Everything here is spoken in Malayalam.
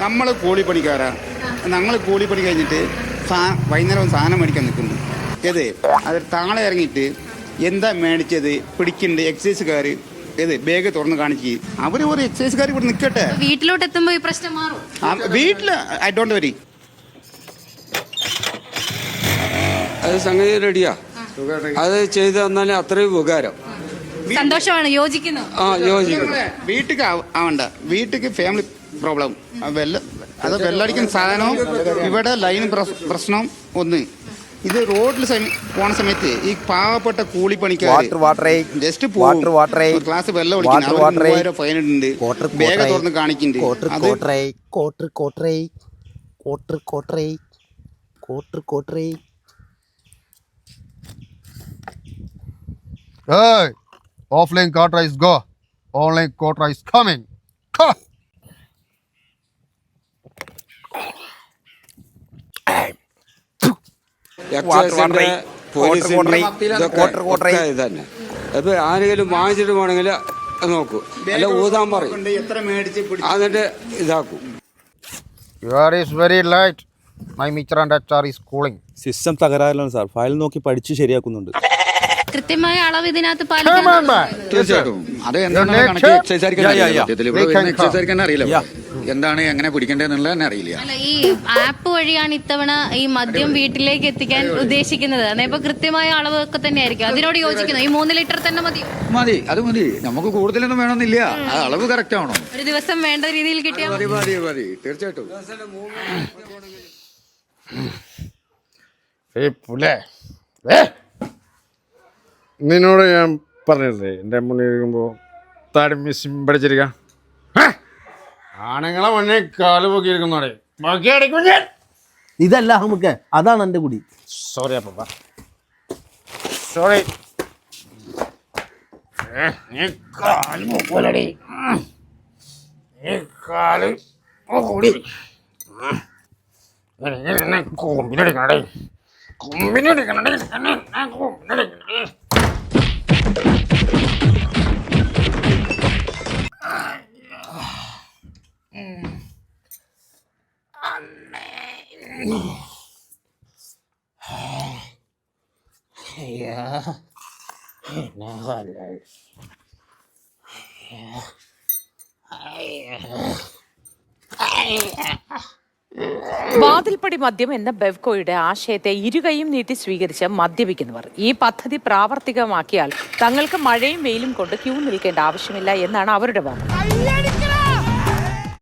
നമ്മൾ കൂലിപ്പണിക്കാരാ. ഞങ്ങൾ കൂലിപ്പണി കഴിഞ്ഞിട്ട് വൈകുന്നേരം സാധനം മേടിക്കാൻ നിൽക്കുന്നു. ഏത് അത് താഴെ ഇറങ്ങിയിട്ട് എന്താ മേടിച്ചത് പിടിക്കുന്നുണ്ട് എക്സൈസുകാർ. ഏത് ബാഗ് തുറന്ന് കാണിച്ച് അവർ ഒരു എക്സൈസുകാർ ഇവിടെ നിൽക്കട്ടെ. വീട്ടിലോട്ട് എത്തുമ്പോൾ ഈ പ്രശ്നം മാറും. വീട്ടിൽ ഐ ഡോണ്ട് വരി. അത് സംഗതി റെഡിയാ. അത് ചെയ്തു തന്നാലേ അത്രയും ഉപകാരം. സന്തോഷമാണ്. യോജിക്കുന്നു. യോജിക്കുന്നു. വീട്ടിക്ക് ആവണ്ട. വീട്ടിക്ക് ഫാമിലി പ്രോബ്ലം. അത് വെള്ളടിക്കുന്ന സാധനവും ഇവിടെ ലൈൻ പ്രശ്നം ഒന്ന്. ഇത് റോഡിൽ പോണ സമയത്ത് ഈ പാവപ്പെട്ട കൂലിപ്പണിക്കാർ ജസ്റ്റ് ക്ലാസ് വെള്ളം ഒഴിക്കുന്നു. ഫൈൻ ഉണ്ട്. ബാഗ് തുറന്ന് കാണിക്കുന്നുണ്ട്. Hey, offline quota is go. Online quota is coming. Ha! എക്സൈസിന്റെ പോലീസിന്റെ ഇതന്നെ. അപ്പൊ ആരെങ്കിലും വാങ്ങിച്ചിട്ട് വേണമെങ്കിൽ നോക്കൂ, അല്ല ഊതാൻ പറയും, എന്നിട്ട് ഇതാക്കും. Your is very light. My mixer and HR is cooling. System തകരാറിലാണ് സാർ. ഫയൽ നോക്കി പഠിച്ച് ശരിയാക്കുന്നുണ്ട്. കൃത്യമായ അളവ് ഇതിനകത്ത് പാലിക്കണം. തീർച്ചയായിട്ടും അത് എന്താണ് എക്സൈസുകാർക്ക് അറിയില്ല. എന്താണ് എങ്ങനെ പിടിക്കേണ്ടതെന്നുള്ള തന്നെ അറിയില്ല. അല്ല, ഈ ആപ്പ് വഴിയാണ് ഇത്തവണ ഈ മദ്യം വീട്ടിലേക്ക് എത്തിക്കാൻ ഉദ്ദേശിക്കുന്നത്. അപ്പൊ കൃത്യമായ അളവ് ഒക്കെ തന്നെ ആയിരിക്കും. അതിനോട് യോജിക്കുന്നു. ഈ 3 ലിറ്റർ തന്നെ മതി. അത് മതി. നമുക്ക് കൂടുതലൊന്നും വേണമെന്നില്ല. ആ അളവ് കറക്റ്റ് ആവണം. ഒരു ദിവസം വേണ്ട രീതിയിൽ കിട്ടിയാൽ മതി. തീർച്ചയായിട്ടും. നിന്നോട് ഞാൻ പറഞ്ഞില്ലേ എൻ്റെ മുന്നിൽ ഇരിക്കുമ്പോൾ താടി സിമ്പടിച്ചിരിക്കാം. ആണുങ്ങളെ മുന്നേ കാല് പൊക്കിയിരിക്കുന്നോടെ ഇതല്ല നമുക്ക്, അതാണ് എൻ്റെ കുടി. സോറി അപ്പ സോറി. നീ കാല് പൊക്കൂലടി. നീ കാല് പൊക്കൂടി. കൊമ്പിനടിക്കണേ, കൊമ്പിനടിക്കണേ, കൊമ്പിനടിക്കണേ. വാതിൽപ്പടി മദ്യം എന്ന ബെവ്കോയുടെ ആശയത്തെ ഇരുകൈയും നീട്ടി സ്വീകരിച്ച് മദ്യപിക്കുന്നവർ ഈ പദ്ധതി പ്രാവർത്തികമാക്കിയാൽ തങ്ങൾക്ക് മഴയും വെയിലും കൊണ്ട് ക്യൂ നിൽക്കേണ്ട ആവശ്യമില്ല എന്നാണ് അവരുടെ വാദം.